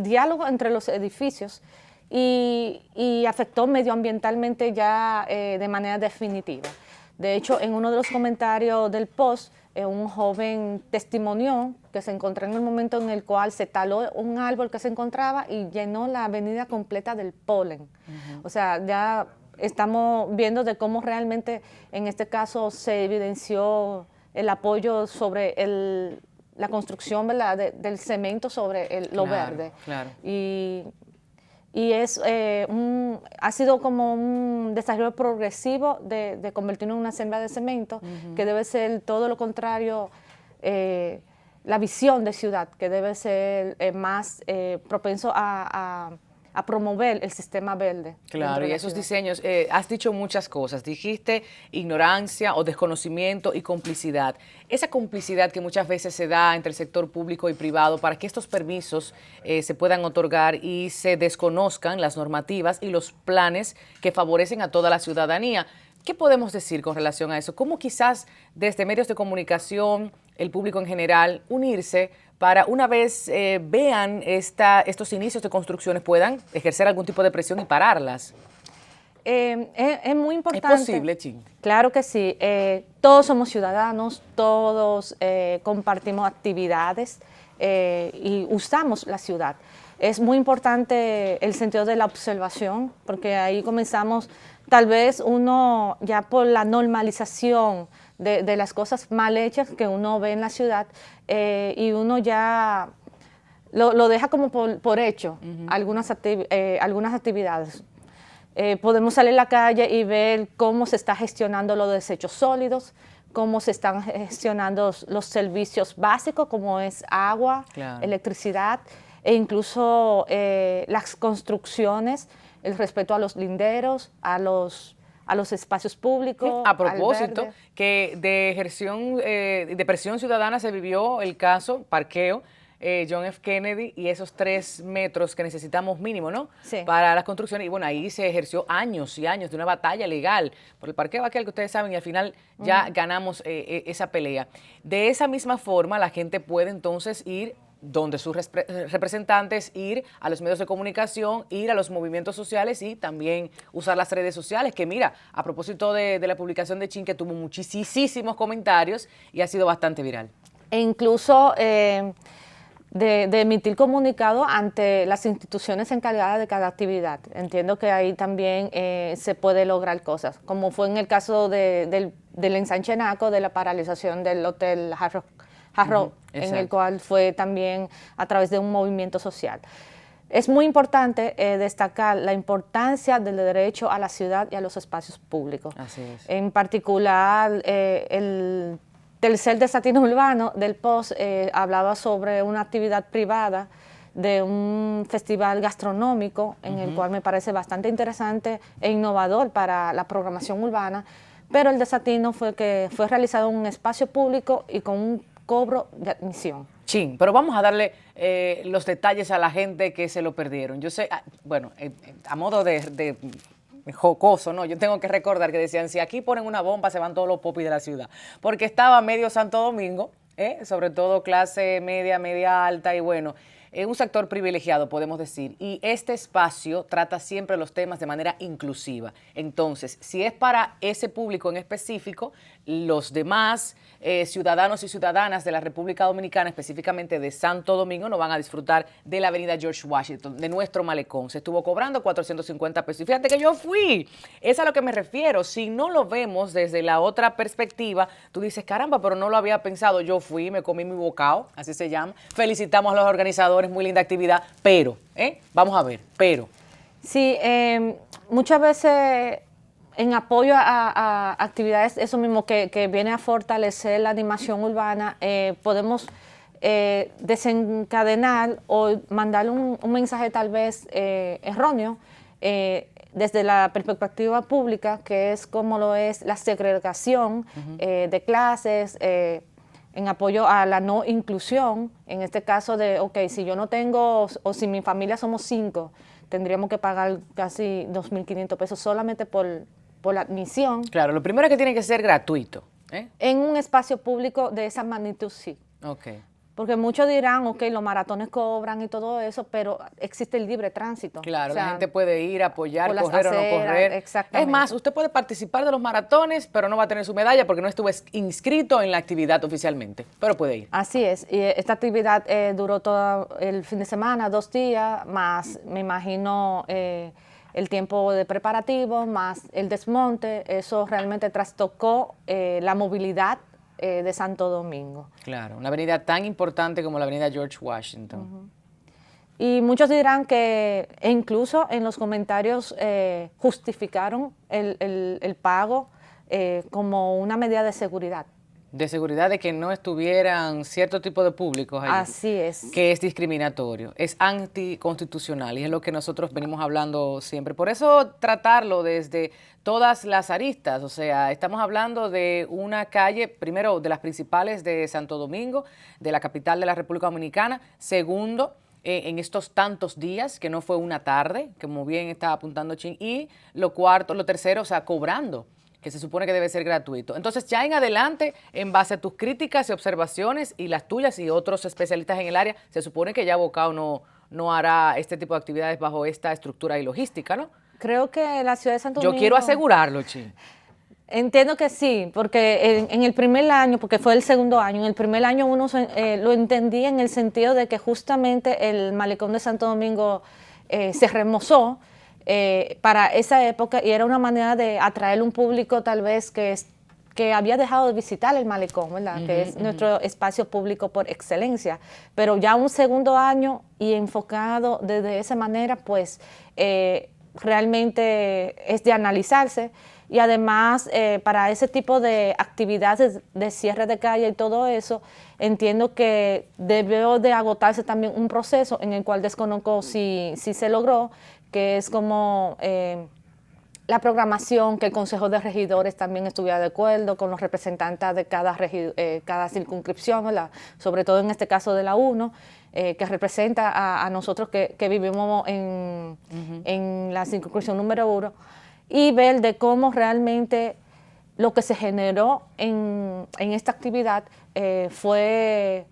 diálogo entre los edificios y afectó medioambientalmente ya de manera definitiva. De hecho, en uno de los comentarios del post, un joven testimonió que se encontró en el momento en el cual se taló un árbol que se encontraba y llenó la avenida completa del polen. O sea, ya estamos viendo de cómo realmente en este caso se evidenció el apoyo sobre la construcción, ¿verdad?, del cemento sobre lo verde. Claro. Y es, ha sido como un desarrollo progresivo de convertirlo en una selva de cemento, que debe ser todo lo contrario, la visión de ciudad, que debe ser más propenso a promover el sistema verde. Claro, y esos diseños, has dicho muchas cosas, dijiste ignorancia o desconocimiento y complicidad. Esa complicidad que muchas veces se da entre el sector público y privado para que estos permisos se puedan otorgar y se desconozcan las normativas y los planes que favorecen a toda la ciudadanía. ¿Qué podemos decir con relación a eso? ¿Cómo quizás desde medios de comunicación, el público en general, unirse para una vez vean estos inicios de construcciones puedan ejercer algún tipo de presión y pararlas? Es muy importante. ¿Es posible, Chin? Claro que sí. Todos somos ciudadanos, todos compartimos actividades y usamos la ciudad. Es muy importante el sentido de la observación, porque ahí comenzamos, tal vez uno ya por la normalización de las cosas mal hechas que uno ve en la ciudad, y uno ya lo deja como por hecho, algunas actividades. Podemos salir a la calle y ver cómo se está gestionando los desechos sólidos, cómo se están gestionando los servicios básicos, como es agua, electricidad, e incluso las construcciones, el respeto a los linderos, a los espacios públicos. A propósito, que de presión ciudadana se vivió el caso Parqueo, John F. Kennedy, y esos 3 metros que necesitamos mínimo, ¿no? Sí. Para las construcciones. Y bueno, ahí se ejerció años y años de una batalla legal por el parqueo aquel que ustedes saben, y al final ya ganamos esa pelea. De esa misma forma, la gente puede entonces ir donde sus representantes, ir a los medios de comunicación, ir a los movimientos sociales y también usar las redes sociales, que mira, a propósito de la publicación de Chin, que tuvo muchísimos comentarios y ha sido bastante viral. E incluso de emitir comunicado ante las instituciones encargadas de cada actividad. Entiendo que ahí también se puede lograr cosas, como fue en el caso del ensanche Naco, de la paralización del Hotel Jarro, en el cual fue también a través de un movimiento social. Es muy importante destacar la importancia del derecho a la ciudad y a los espacios públicos. Así es. En particular, el tercer desatino urbano del POS hablaba sobre una actividad privada de un festival gastronómico, en el cual me parece bastante interesante e innovador para la programación urbana, pero el desatino fue que fue realizado en un espacio público y con un cobro de admisión. Chin, pero vamos a darle los detalles a la gente que se lo perdieron. Yo sé, bueno, a modo de jocoso, ¿no? Yo tengo que recordar que decían, si aquí ponen una bomba se van todos los popis de la ciudad, porque estaba medio Santo Domingo, sobre todo clase media, media alta, y bueno, un sector privilegiado, podemos decir, y este espacio trata siempre los temas de manera inclusiva. Entonces, si es para ese público en específico, los demás ciudadanos y ciudadanas de la República Dominicana, específicamente de Santo Domingo, no van a disfrutar de la avenida George Washington, de nuestro malecón. Se estuvo cobrando 450 pesos. Y fíjate que yo fui. Es a lo que me refiero. Si no lo vemos desde la otra perspectiva, tú dices, caramba, pero no lo había pensado. Yo fui, me comí mi bocado, así se llama. Felicitamos a los organizadores, muy linda actividad, pero, vamos a ver, pero. Sí, muchas veces en apoyo a actividades, eso mismo que viene a fortalecer la animación urbana, podemos desencadenar o mandar un mensaje tal vez erróneo desde la perspectiva pública, que es como lo es la segregación de clases, en apoyo a la no inclusión, en este caso de, ok, si yo no tengo, o si mi familia somos 5, tendríamos que pagar casi 2.500 pesos solamente por la admisión. Claro, lo primero es que tiene que ser gratuito. En un espacio público de esa magnitud, sí. Okay. Porque muchos dirán, ok, los maratones cobran y todo eso, pero existe el libre tránsito. Claro, o sea, la gente puede ir, apoyar, correr aceras, o no correr. Exactamente. Es más, usted puede participar de los maratones, pero no va a tener su medalla porque no estuvo inscrito en la actividad oficialmente, pero puede ir. Así es, y esta actividad duró todo el fin de semana, 2 días, más me imagino el tiempo de preparativo, más el desmonte. Eso realmente trastocó la movilidad de Santo Domingo. Claro, una avenida tan importante como la avenida George Washington. Y muchos dirán que, e incluso en los comentarios justificaron el pago como una medida de seguridad. De seguridad de que no estuvieran cierto tipo de públicos allí. Así es. Que es discriminatorio, es anticonstitucional y es lo que nosotros venimos hablando siempre. Por eso tratarlo desde todas las aristas, o sea, estamos hablando de una calle, primero, de las principales de Santo Domingo, de la capital de la República Dominicana, segundo, en estos tantos días, que no fue una tarde, como bien estaba apuntando Chin, y lo tercero, o sea, cobrando, que se supone que debe ser gratuito. Entonces, ya en adelante, en base a tus críticas y observaciones y las tuyas y otros especialistas en el área, se supone que ya Bocao no hará este tipo de actividades bajo esta estructura y logística, ¿no? Creo que la ciudad de Santo Domingo... Yo quiero asegurarlo, Chin. Entiendo que sí, porque en el primer año, porque fue el segundo año, en el primer año uno lo entendía en el sentido de que justamente el malecón de Santo Domingo se remozó para esa época y era una manera de atraer un público tal vez que había dejado de visitar el malecón, ¿verdad? Que es nuestro espacio público por excelencia. Pero ya un segundo año y enfocado de esa manera, pues realmente es de analizarse. Y además, para ese tipo de actividades de cierre de calle y todo eso, entiendo que debió de agotarse también un proceso en el cual desconozco si se logró, que es como la programación, que el Consejo de Regidores también estuviera de acuerdo con los representantes de cada circunscripción, ¿verdad? Sobre todo en este caso de la 1, que representa a nosotros que vivimos en la circunscripción número 1, y ver de cómo realmente lo que se generó en esta actividad fue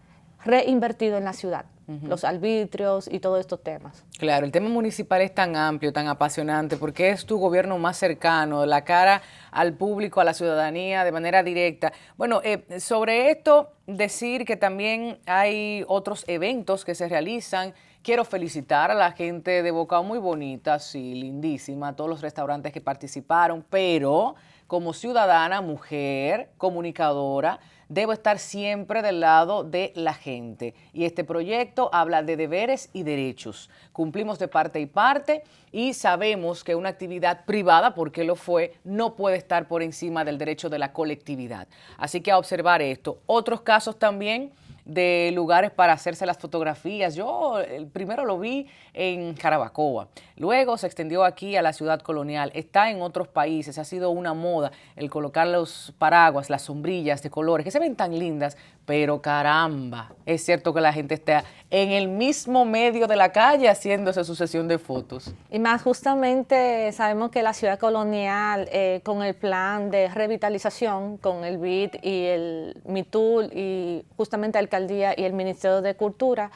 reinvertido en la ciudad. Los arbitrios y todos estos temas. Claro, el tema municipal es tan amplio, tan apasionante, porque es tu gobierno más cercano, la cara al público, a la ciudadanía de manera directa. Bueno, sobre esto, decir que también hay otros eventos que se realizan. Quiero felicitar a la gente de Bocao, muy bonita, sí, lindísima, a todos los restaurantes que participaron, pero como ciudadana, mujer, comunicadora, debo estar siempre del lado de la gente. Y este proyecto habla de deberes y derechos. Cumplimos de parte y parte y sabemos que una actividad privada, porque lo fue, no puede estar por encima del derecho de la colectividad. Así que a observar esto. Otros casos también de lugares para hacerse las fotografías. Yo el primero lo vi en Jarabacoa, luego se extendió aquí a la ciudad colonial, está en otros países, ha sido una moda el colocar los paraguas, las sombrillas de colores, que se ven tan lindas, pero caramba, es cierto que la gente está en el mismo medio de la calle haciéndose su sesión de fotos. Y más justamente sabemos que la ciudad colonial, con el plan de revitalización, con el BID y el MITUL y justamente la alcaldía y el Ministerio de Cultura,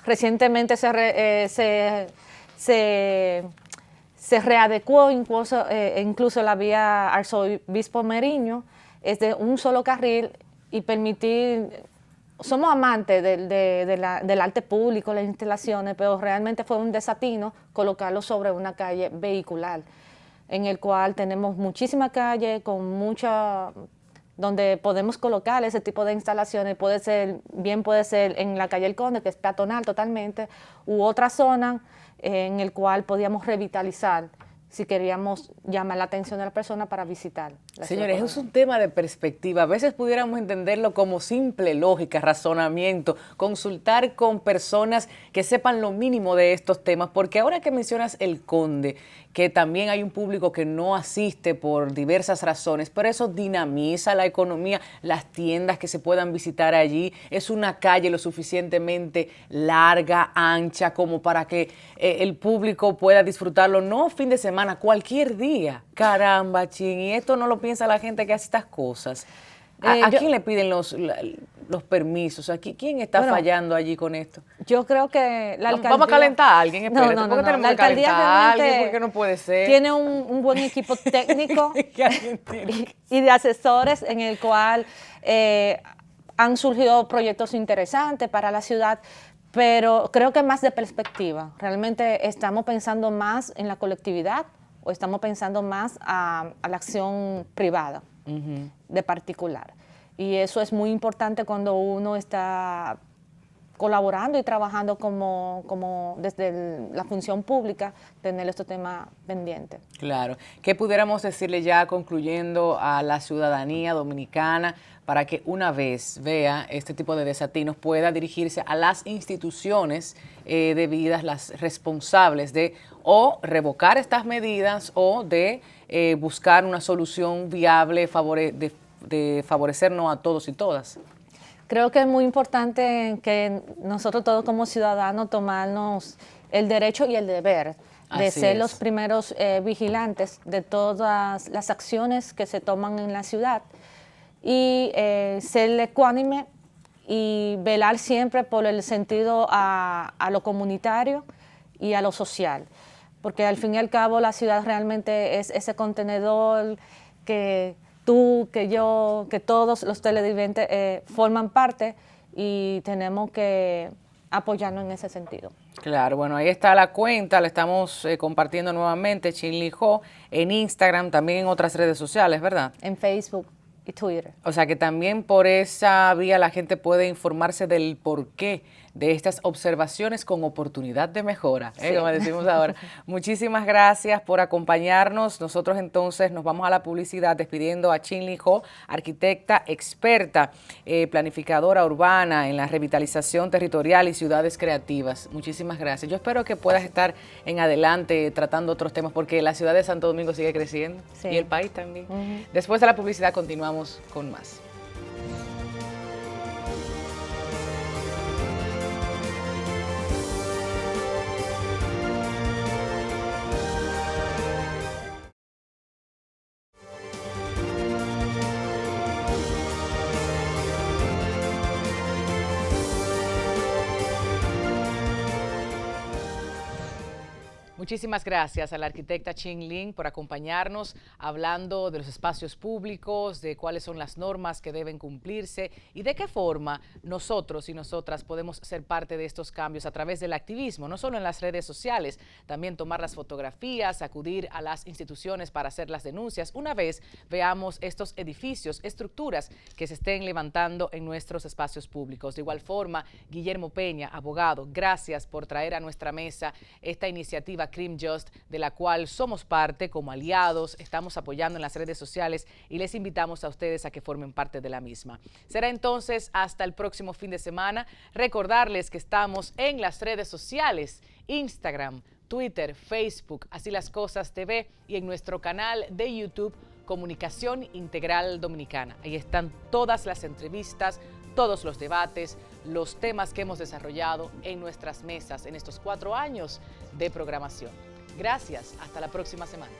recientemente se readecuó incluso la vía Arzobispo Meriño, es de un solo carril y permitir. Somos amantes del arte público, las instalaciones, pero realmente fue un desatino colocarlo sobre una calle vehicular, en el cual tenemos muchísima calle donde podemos colocar ese tipo de instalaciones. Puede ser en la calle El Conde, que es peatonal totalmente, u otra zona en el cual podíamos revitalizar si queríamos llamar la atención de la persona para visitar. Señores, es un tema de perspectiva. A veces pudiéramos entenderlo como simple lógica, razonamiento, consultar con personas que sepan lo mínimo de estos temas, porque ahora que mencionas El Conde, que también hay un público que no asiste por diversas razones, pero eso dinamiza la economía, las tiendas que se puedan visitar allí, es una calle lo suficientemente larga, ancha, como para que el público pueda disfrutarlo, no fin de semana, cualquier día. Caramba, chin, y esto no lo piensa la gente que hace estas cosas. ¿A quién le piden los permisos? ¿Quién está fallando allí con esto? Yo creo que la alcaldía... Vamos a calentar a alguien, espérate. No. ¿Por qué tenemos que calentar a alguien? Porque no puede ser. Tiene un buen equipo técnico y de asesores en el cual han surgido proyectos interesantes para la ciudad, pero creo que más de perspectiva. Realmente estamos pensando más en la colectividad o estamos pensando más a la acción privada, de particular. Y eso es muy importante cuando uno está colaborando y trabajando como desde la función pública, tener estos temas pendientes. Claro. ¿Qué pudiéramos decirle ya concluyendo a la ciudadanía dominicana para que una vez vea este tipo de desatinos pueda dirigirse a las instituciones debidas, las responsables de o revocar estas medidas o de buscar una solución viable de favorecernos a todos y todas? Creo que es muy importante que nosotros todos como ciudadanos tomarnos el derecho y el deber de ser los primeros vigilantes de todas las acciones que se toman en la ciudad y ser ecuánime y velar siempre por el sentido a lo comunitario y a lo social, porque al fin y al cabo la ciudad realmente es ese contenedor que tú, que yo, que todos los televidentes forman parte y tenemos que apoyarnos en ese sentido. Claro, bueno, ahí está la cuenta, la estamos compartiendo nuevamente, Chin-Li Ho, en Instagram, también en otras redes sociales, ¿verdad? En Facebook y Twitter. O sea que también por esa vía la gente puede informarse del porqué de estas observaciones con oportunidad de mejora, como decimos ahora. Muchísimas gracias por acompañarnos. Nosotros entonces nos vamos a la publicidad despidiendo a Chin Lee Ho, arquitecta experta, planificadora urbana en la revitalización territorial y ciudades creativas. Muchísimas gracias. Yo espero que puedas estar en adelante tratando otros temas porque la ciudad de Santo Domingo sigue creciendo y el país también. Después de la publicidad continuamos con más. Muchísimas gracias a la arquitecta Chin Lee por acompañarnos hablando de los espacios públicos, de cuáles son las normas que deben cumplirse y de qué forma nosotros y nosotras podemos ser parte de estos cambios a través del activismo, no solo en las redes sociales, también tomar las fotografías, acudir a las instituciones para hacer las denuncias una vez veamos estos edificios, estructuras que se estén levantando en nuestros espacios públicos. De igual forma, Guillermo Peña, abogado, gracias por traer a nuestra mesa esta iniciativa Crime Just, de la cual somos parte como aliados, estamos apoyando en las redes sociales y les invitamos a ustedes a que formen parte de la misma. Será entonces hasta el próximo fin de semana. Recordarles que estamos en las redes sociales, Instagram, Twitter, Facebook, Así las Cosas TV y en nuestro canal de YouTube Comunicación Integral Dominicana. Ahí están todas las entrevistas, todos los debates, los temas que hemos desarrollado en nuestras mesas en estos 4 años de programación. Gracias, hasta la próxima semana.